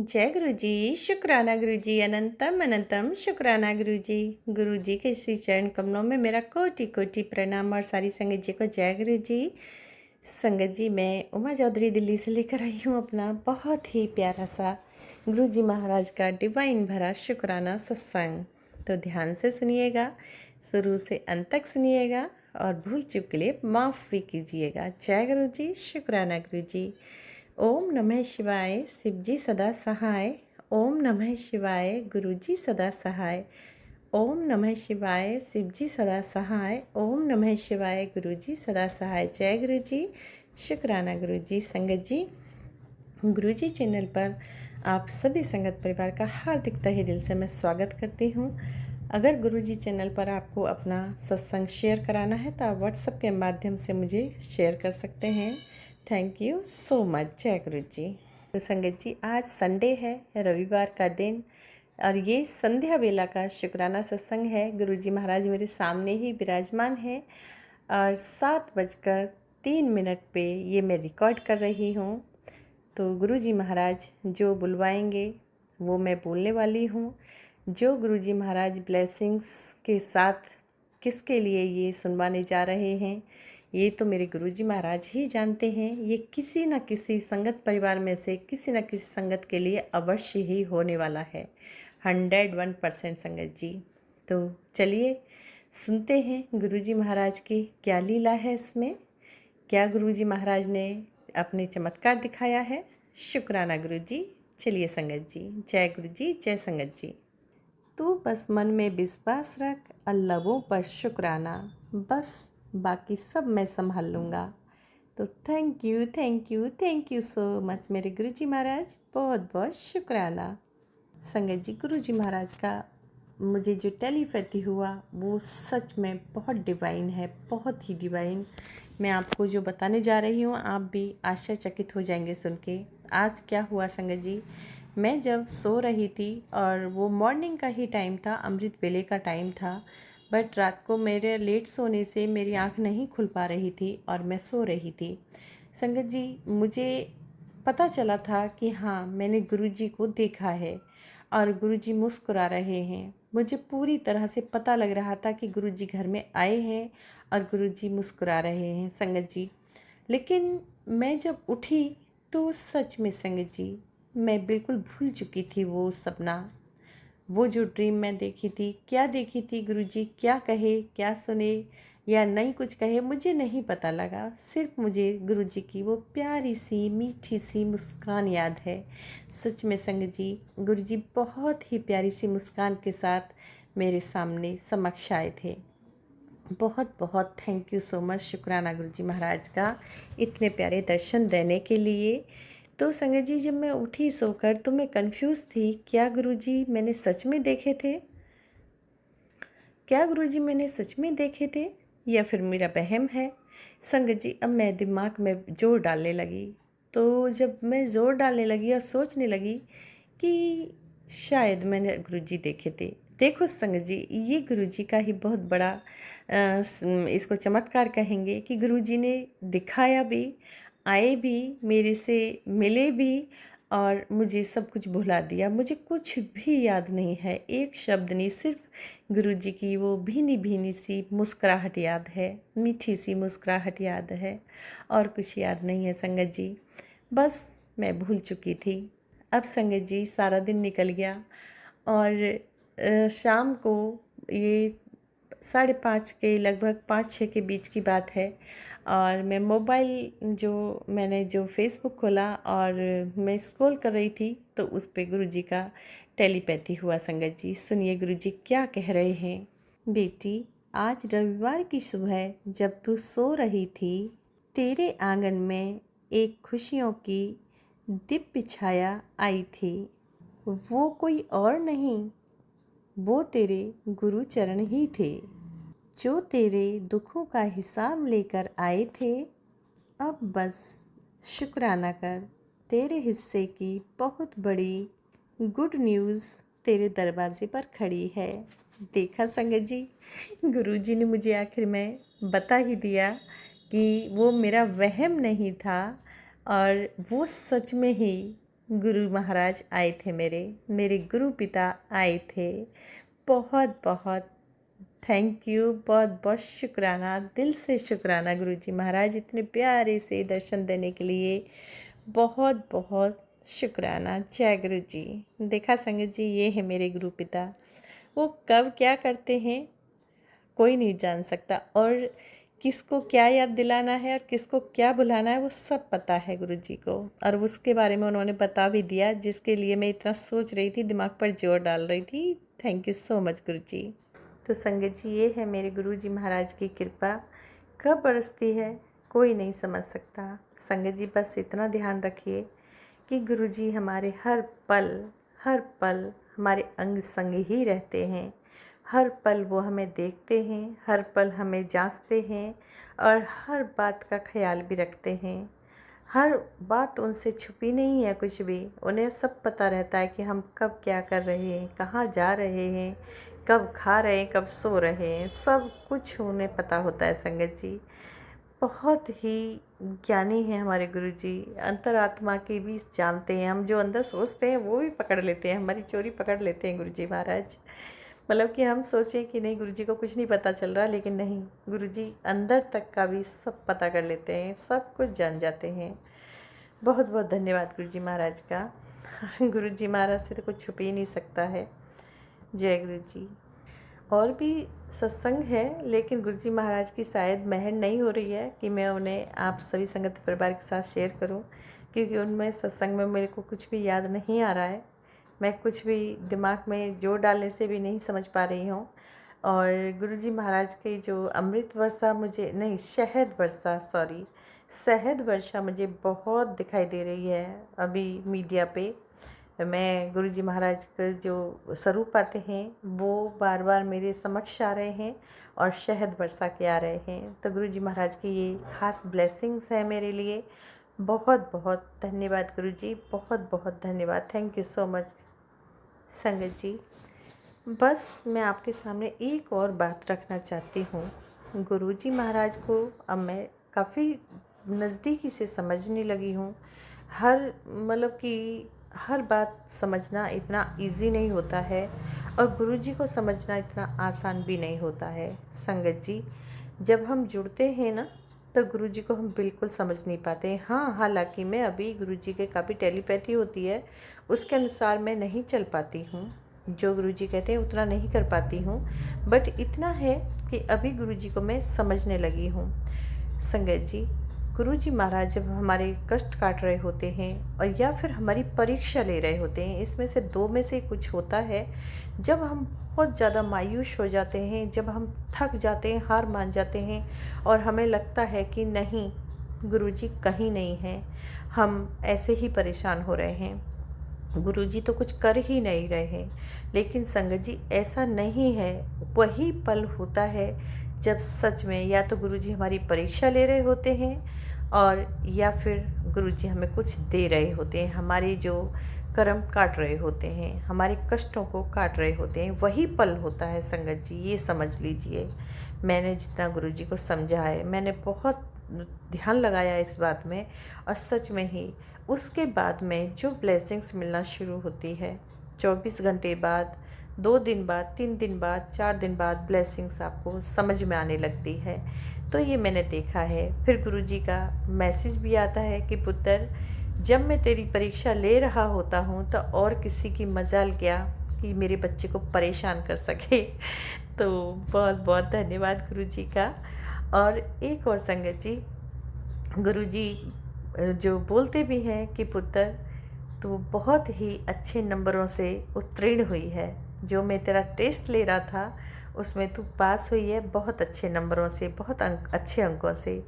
जय गुरु जी। शुक्राना गुरु जी। अनंतम अनंतम शुक्राना गुरु जी। गुरु जी के श्री चरण कमलों में मेरा कोटि कोटि प्रणाम और सारी संगत जी को जय गुरु जी। संगत जी, मैं उमा चौधरी दिल्ली से लेकर आई हूँ अपना बहुत ही प्यारा सा गुरु जी महाराज का डिवाइन भरा शुक्राना सत्संग। तो ध्यान से सुनिएगा, शुरू से अंत तक सुनिएगा और भूल चूक के लिए माफ़ भी कीजिएगा। जय गुरु जी। शुक्राना गुरु जी। ओम नमः शिवाय। शिव जी सदा सहाय। ओम नमः शिवाय। गुरु जी सदा सहाय। ओम नमः शिवाय। शिव जी सदा सहाय। ओम नमः शिवाय। गुरु जी सदा सहाय। जय गुरु जी। शुक्राना गुरु जी। संगत जी, गुरु जी चैनल पर आप सभी संगत परिवार का हार्दिक तहे दिल से मैं स्वागत करती हूँ। अगर गुरु जी चैनल पर आपको अपना सत्संग शेयर कराना है तो आप व्हाट्सएप के माध्यम से मुझे शेयर कर सकते हैं। Thank you so much. जय गुरु जी। तो संगत जी, आज संडे है, रविवार का दिन, और ये संध्या बेला का शुक्राना सत्संग है। गुरु जी महाराज मेरे सामने ही विराजमान है और 7:03 पे ये मैं रिकॉर्ड कर रही हूँ। तो गुरु जी महाराज जो बुलवाएंगे वो मैं बोलने वाली हूँ। जो गुरु जी महाराज ब्लेसिंग्स के साथ किसके लिए ये सुनवाने जा रहे हैं, ये तो मेरे गुरुजी महाराज ही जानते हैं। ये किसी न किसी संगत परिवार में से किसी न किसी संगत के लिए अवश्य ही होने वाला है। 101% संगत जी। तो चलिए सुनते हैं गुरुजी महाराज की क्या लीला है इसमें, क्या गुरुजी महाराज ने अपने चमत्कार दिखाया है। शुक्राना गुरु जी। चलिए संगत जी। जय गुरु जी। जय संगत जी। तू बस मन में विश्वास रख, अल्लाहों पर शुक्राना, बस बाकी सब मैं संभाल लूँगा। तो thank you thank you thank you so much मेरे गुरुजी महाराज, बहुत बहुत शुक्राना। संगत जी, गुरुजी महाराज का मुझे जो टेलीपैथी हुआ वो सच में बहुत डिवाइन है, बहुत ही डिवाइन। मैं आपको जो बताने जा रही हूँ आप भी आश्चर्यचकित हो जाएंगे सुन के। आज क्या हुआ संगत जी, मैं जब सो रही थी और वो मॉर्निंग का ही टाइम था, अमृत वेले का टाइम था, बट रात को मेरे लेट सोने से मेरी आँख नहीं खुल पा रही थी और मैं सो रही थी। संगत जी, मुझे पता चला था कि हाँ, मैंने गुरुजी को देखा है और गुरुजी मुस्कुरा रहे हैं। मुझे पूरी तरह से पता लग रहा था कि गुरुजी घर में आए हैं और गुरुजी मुस्कुरा रहे हैं संगत जी। लेकिन मैं जब उठी तो सच में संगत जी, मैं बिल्कुल भूल चुकी थी वो सपना, वो जो ड्रीम मैं देखी थी। क्या देखी थी गुरुजी, क्या कहे, क्या सुने या नहीं कुछ कहे, मुझे नहीं पता लगा। सिर्फ मुझे गुरुजी की वो प्यारी सी मीठी सी मुस्कान याद है। सच में संगत जी, गुरुजी बहुत ही प्यारी सी मुस्कान के साथ मेरे सामने समक्ष आए थे। बहुत बहुत थैंक यू सो मच। शुक्राना गुरुजी महाराज का इतने प्यारे दर्शन देने के लिए। तो संगत जी, जब मैं उठी सोकर तो मैं कंफ्यूज थी, क्या गुरुजी मैंने सच में देखे थे, क्या गुरुजी मैंने सच में देखे थे या फिर मेरा वहम है। संगत जी, अब मैं दिमाग में जोर डालने लगी। तो जब मैं जोर डालने लगी और सोचने लगी कि शायद मैंने गुरुजी देखे थे। देखो संगत जी, ये गुरुजी का ही बहुत बड़ा इसको चमत्कार कहेंगे कि गुरुजी ने दिखाया भी, आए भी, मेरे से मिले भी और मुझे सब कुछ भुला दिया। मुझे कुछ भी याद नहीं है, एक शब्द नहीं, सिर्फ गुरुजी की वो भीनी भीनी सी मुस्कुराहट याद है, मीठी सी मुस्कुराहट याद है, और कुछ याद नहीं है संगत जी। बस मैं भूल चुकी थी। अब संगत जी सारा दिन निकल गया और शाम को ये 5:30 के लगभग 5-6 के बीच की बात है और मैं मोबाइल मैंने जो फेसबुक खोला और मैं स्क्रॉल कर रही थी तो उस पे गुरुजी का टेलीपैथी हुआ। संगत जी सुनिए गुरुजी क्या कह रहे हैं। बेटी, आज रविवार की सुबह जब तू सो रही थी, तेरे आंगन में एक खुशियों की दिव्य छाया आई थी। वो कोई और नहीं, वो तेरे गुरुचरण ही थे, जो तेरे दुखों का हिसाब लेकर आए थे। अब बस शुक्राना कर, तेरे हिस्से की बहुत बड़ी गुड न्यूज़ तेरे दरवाजे पर खड़ी है। देखा संगत जी, गुरुजी ने मुझे आखिर में बता ही दिया कि वो मेरा वहम नहीं था और वो सच में ही गुरु महाराज आए थे, मेरे गुरु पिता आए थे। बहुत बहुत थैंक यू, बहुत बहुत शुक्राना, दिल से शुक्राना गुरुजी महाराज, इतने प्यारे से दर्शन देने के लिए बहुत बहुत शुक्राना। जय गुरु जी। देखा संगत जी, ये है मेरे गुरु पिता। वो कब क्या करते हैं कोई नहीं जान सकता, और किसको क्या याद दिलाना है और किसको क्या बुलाना है वो सब पता है गुरु जी को, और उसके बारे में उन्होंने बता भी दिया, जिसके लिए मैं इतना सोच रही थी, दिमाग पर जोर डाल रही थी। थैंक यू सो मच गुरु जी। तो संगत जी, ये है मेरे गुरु जी महाराज की कृपा, कब बरसती है कोई नहीं समझ सकता। संगत जी बस इतना ध्यान रखिए कि गुरु जी हमारे हर पल हमारे अंग संग ही रहते हैं। हर पल वो हमें देखते हैं, हर पल हमें जांचते हैं, और हर बात का ख्याल भी रखते हैं। हर बात उनसे छुपी नहीं है कुछ भी, उन्हें सब पता रहता है कि हम कब क्या कर रहे हैं, कहाँ जा रहे हैं, कब खा रहे हैं, कब सो रहे हैं, सब कुछ उन्हें पता होता है संगत जी। बहुत ही ज्ञानी हैं हमारे गुरुजी, अंतरात्मा की भी जानते हैं। हम जो अंदर सोचते हैं वो भी पकड़ लेते हैं, हमारी चोरी पकड़ लेते हैं गुरुजी महाराज। मतलब कि हम सोचें कि नहीं गुरुजी को कुछ नहीं पता चल रहा, लेकिन नहीं, गुरुजी अंदर तक का भी सब पता कर लेते हैं, सब कुछ जान जाते हैं। बहुत बहुत धन्यवाद गुरुजी महाराज का। गुरुजी महाराज से तो कुछ छुप ही नहीं सकता है। जय गुरुजी। और भी सत्संग है, लेकिन गुरुजी महाराज की शायद मेहर नहीं हो रही है कि मैं उन्हें आप सभी संगत परिवार के साथ शेयर करूं, क्योंकि उनमें सत्संग में मेरे को कुछ भी याद नहीं आ रहा है। मैं कुछ भी दिमाग में जोर डालने से भी नहीं समझ पा रही हूँ। और गुरुजी महाराज की जो अमृत वर्षा मुझे नहीं, शहद वर्षा मुझे बहुत दिखाई दे रही है अभी मीडिया पे। मैं गुरुजी महाराज के जो स्वरूप आते हैं वो बार बार मेरे समक्ष आ रहे हैं और शहद बरसा के आ रहे हैं। तो गुरुजी महाराज की ये खास ब्लेसिंग्स है मेरे लिए। बहुत बहुत धन्यवाद गुरुजी, बहुत बहुत धन्यवाद। थैंक यू सो मच संगत जी। बस मैं आपके सामने एक और बात रखना चाहती हूँ। गुरुजी महाराज को अब मैं काफ़ी नज़दीकी से समझने लगी हूँ। मतलब कि हर बात समझना इतना इजी नहीं होता है, और गुरुजी को समझना इतना आसान भी नहीं होता है संगत जी। जब हम जुड़ते हैं ना, तो गुरुजी को हम बिल्कुल समझ नहीं पाते। हाँ, हालांकि मैं अभी गुरुजी के काफ़ी टेलीपैथी होती है, उसके अनुसार मैं नहीं चल पाती हूँ, जो गुरुजी कहते हैं उतना नहीं कर पाती हूँ, बट इतना है कि अभी गुरुजी को मैं समझने लगी हूँ संगत जी। गुरुजी महाराज जब हमारे कष्ट काट रहे होते हैं और या फिर हमारी परीक्षा ले रहे होते हैं, इसमें से दो में से कुछ होता है। जब हम बहुत ज़्यादा मायूस हो जाते हैं, जब हम थक जाते हैं, हार मान जाते हैं, और हमें लगता है कि नहीं गुरुजी कहीं नहीं हैं, हम ऐसे ही परेशान हो रहे हैं, गुरुजी तो कुछ कर ही नहीं रहे हैं। लेकिन संगत जी ऐसा नहीं है। वही पल होता है जब सच में या तो गुरुजी हमारी परीक्षा ले रहे होते हैं, और या फिर गुरुजी हमें कुछ दे रहे होते हैं, हमारे जो कर्म काट रहे होते हैं, हमारे कष्टों को काट रहे होते हैं। वही पल होता है संगत जी, ये समझ लीजिए। मैंने जितना गुरुजी को समझा है, मैंने बहुत ध्यान लगाया इस बात में, और सच में ही उसके बाद में जो ब्लेसिंग्स मिलना शुरू होती है, 24 घंटे बाद, 2 दिन बाद, 3 दिन बाद, 4 दिन बाद ब्लेसिंग्स आपको समझ में आने लगती है। तो ये मैंने देखा है। फिर गुरुजी का मैसेज भी आता है कि पुत्र, जब मैं तेरी परीक्षा ले रहा होता हूँ तो और किसी की मजाल क्या कि मेरे बच्चे को परेशान कर सके। तो बहुत बहुत धन्यवाद गुरुजी का। और एक और संगत जी, गुरुजी जो बोलते भी हैं कि पुत्र तू बहुत ही अच्छे नंबरों से उत्तीर्ण हुई है, जो मैं तेरा टेस्ट ले रहा था उसमें तू पास हुई है बहुत अच्छे नंबरों से, बहुत अच्छे अंकों से।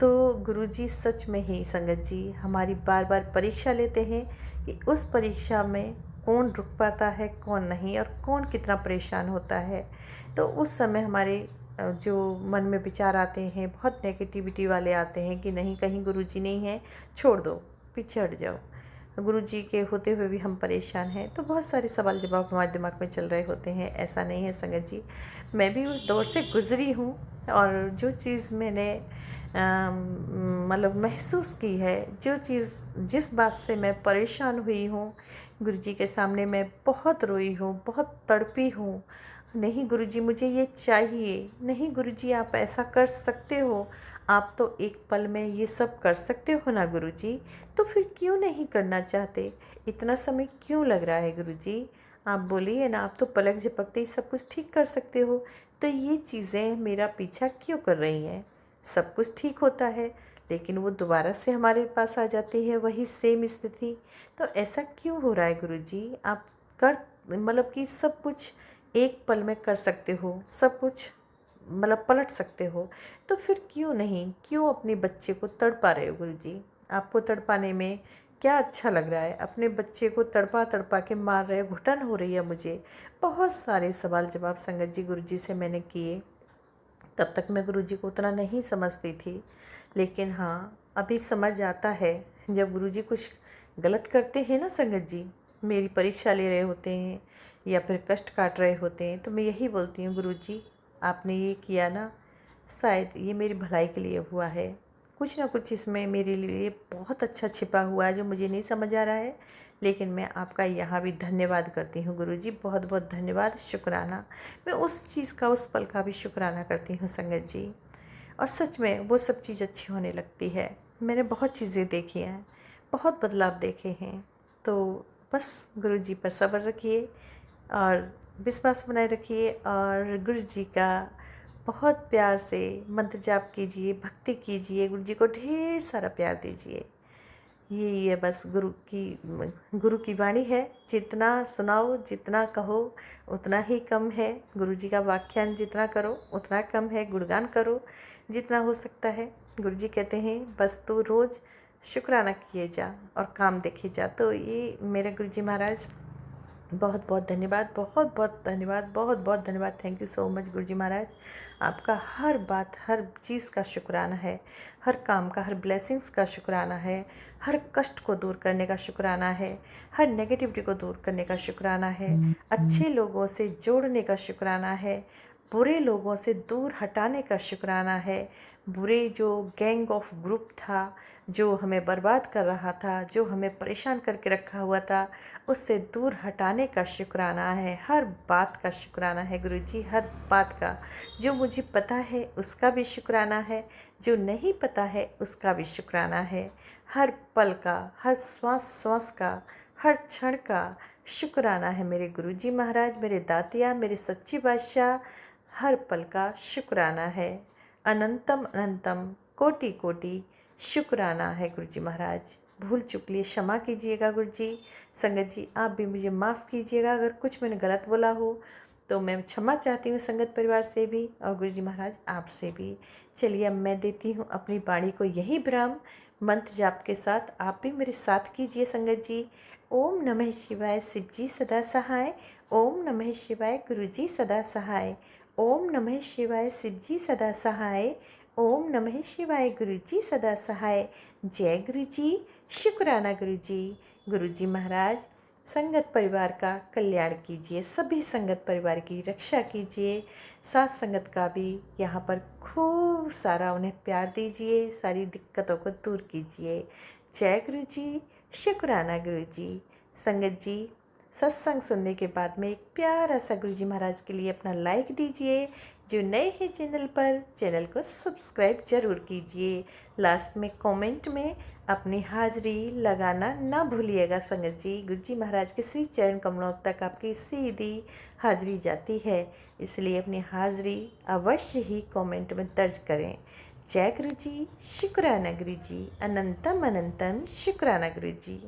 तो गुरुजी सच में ही संगत जी हमारी बार बार परीक्षा लेते हैं कि उस परीक्षा में कौन रुक पाता है, कौन नहीं, और कौन कितना परेशान होता है। तो उस समय हमारे जो मन में विचार आते हैं, बहुत नेगेटिविटी वाले आते हैं कि नहीं कहीं गुरुजी नहीं है, छोड़ दो, पीछे हट जाओ, गुरुजी के होते हुए भी हम परेशान हैं। तो बहुत सारे सवाल जवाब हमारे दिमाग में चल रहे होते हैं। ऐसा नहीं है संगत जी, मैं भी उस दौर से गुजरी हूँ, और जो चीज़ मैंने मतलब महसूस की है, जो चीज़ जिस बात से मैं परेशान हुई हूँ, गुरुजी के सामने मैं बहुत रोई हूँ, बहुत तड़पी हूँ। नहीं गुरुजी, मुझे ये चाहिए। नहीं गुरुजी, आप ऐसा कर सकते हो, आप तो एक पल में ये सब कर सकते हो ना गुरुजी, तो फिर क्यों नहीं करना चाहते? इतना समय क्यों लग रहा है गुरुजी? आप बोलिए ना, आप तो पलक झपकते ही सब कुछ ठीक कर सकते हो, तो ये चीज़ें मेरा पीछा क्यों कर रही हैं? सब कुछ ठीक होता है, लेकिन वो दोबारा से हमारे पास आ जाती है, वही सेम स्थिति। तो ऐसा क्यों हो रहा है गुरुजी? आप कर मतलब कि सब कुछ एक पल में कर सकते हो, सब कुछ मतलब पलट सकते हो, तो फिर क्यों नहीं, क्यों अपने बच्चे को तड़पा रहे हो गुरुजी? आपको तड़पाने में क्या अच्छा लग रहा है? अपने बच्चे को तड़पा तड़पा के मार रहे हो, घुटन हो रही है मुझे। बहुत सारे सवाल जवाब संगत जी गुरुजी से मैंने किए, तब तक मैं गुरुजी को उतना नहीं समझती थी, लेकिन हाँ अभी समझ आता है। जब गुरुजी कुछ गलत करते हैं ना संगत जी, मेरी परीक्षा ले रहे होते हैं या फिर कष्ट काट रहे होते हैं, तो मैं यही बोलती हूँ, गुरुजी आपने ये किया ना, शायद ये मेरी भलाई के लिए हुआ है। कुछ ना कुछ इसमें मेरे लिए बहुत अच्छा छिपा हुआ है जो मुझे नहीं समझ आ रहा है, लेकिन मैं आपका यहाँ भी धन्यवाद करती हूँ गुरुजी, बहुत बहुत धन्यवाद, शुक्राना। मैं उस चीज़ का, उस पल का भी शुक्राना करती हूँ संगत जी। और सच में वो सब चीज़ अच्छी होने लगती है। मैंने बहुत चीज़ें देखी हैं, बहुत बदलाव देखे हैं। तो बस गुरुजी पर सब्र रखिए और विश्वास बनाए रखिए, और गुरुजी का बहुत प्यार से मंत्र जाप कीजिए, भक्ति कीजिए, गुरुजी को ढेर सारा प्यार दीजिए। यही है बस गुरु की वाणी है। जितना सुनाओ, जितना कहो उतना ही कम है। गुरुजी का व्याख्यान जितना करो उतना कम है। गुणगान करो जितना हो सकता है। गुरुजी कहते हैं बस तू रोज़ शुक्राना किए जा और काम देखे जा। तो ये मेरे गुरुजी महाराज, बहुत बहुत धन्यवाद, बहुत बहुत धन्यवाद, बहुत बहुत धन्यवाद। थैंक यू सो मच गुरुजी महाराज। आपका हर बात, हर चीज़ का शुक्राना है, हर काम का, हर ब्लेसिंग्स का शुक्राना है, हर कष्ट को दूर करने का शुक्राना है, हर नेगेटिविटी को दूर करने का शुक्राना है, अच्छे लोगों से जोड़ने का शुक्राना है, बुरे लोगों से दूर हटाने का शुक्राना है। बुरे जो गैंग ऑफ ग्रुप था, जो हमें बर्बाद कर रहा था, जो हमें परेशान करके रखा हुआ था, उससे दूर हटाने का शुक्राना है। हर बात का शुक्राना है गुरुजी, हर बात का। जो मुझे पता है उसका भी शुक्राना है, जो नहीं पता है उसका भी शुक्राना है। हर पल का, हर श्वास श्वास का, हर क्षण का शुक्राना है मेरे गुरुजी महाराज, मेरे दातिया, मेरे सच्ची बादशाह। हर पल का शुक्राना है। अनंतम अनंतम कोटि कोटि शुक्राना है गुरुजी महाराज। भूल चुक लिए क्षमा कीजिएगा गुरुजी। संगत जी आप भी मुझे माफ़ कीजिएगा, अगर कुछ मैंने गलत बोला हो तो मैं क्षमा चाहती हूँ संगत परिवार से भी और गुरुजी महाराज आपसे भी। चलिए अब मैं देती हूँ अपनी वाणी को यही विराम मंत्र जाप के साथ। आप भी मेरे साथ कीजिए संगत जी। ओम नमः शिवाय शिव जी सदा सहाय। ओम नमः शिवाय गुरुजी सदा सहाय। ओम नमः शिवाय शिव जी सदा सहाय। ओम नमः शिवाय गुरुजी सदा सहाय। जय गुरुजी, शुक्राना गुरुजी। गुरुजी महाराज संगत परिवार का कल्याण कीजिए, सभी संगत परिवार की रक्षा कीजिए, साथ संगत का भी यहाँ पर खूब सारा उन्हें प्यार दीजिए, सारी दिक्कतों को दूर कीजिए। जय गुरुजी, शुक्राना गुरुजी। संगत जी सत्संग सुनने के बाद में एक प्यारा सा गुरुजी महाराज के लिए अपना लाइक दीजिए। जो नए हैं चैनल पर, चैनल को सब्सक्राइब जरूर कीजिए। लास्ट में कमेंट में अपनी हाजिरी लगाना ना भूलिएगा संगत जी। गुरुजी महाराज के श्री चरण कमलों तक आपकी सीधी हाजिरी जाती है, इसलिए अपनी हाजिरी अवश्य ही कमेंट में दर्ज करें। जय गुरुजी, शुक्राना गुरुजी, अनंतम अनंतम शुक्राना गुरुजी।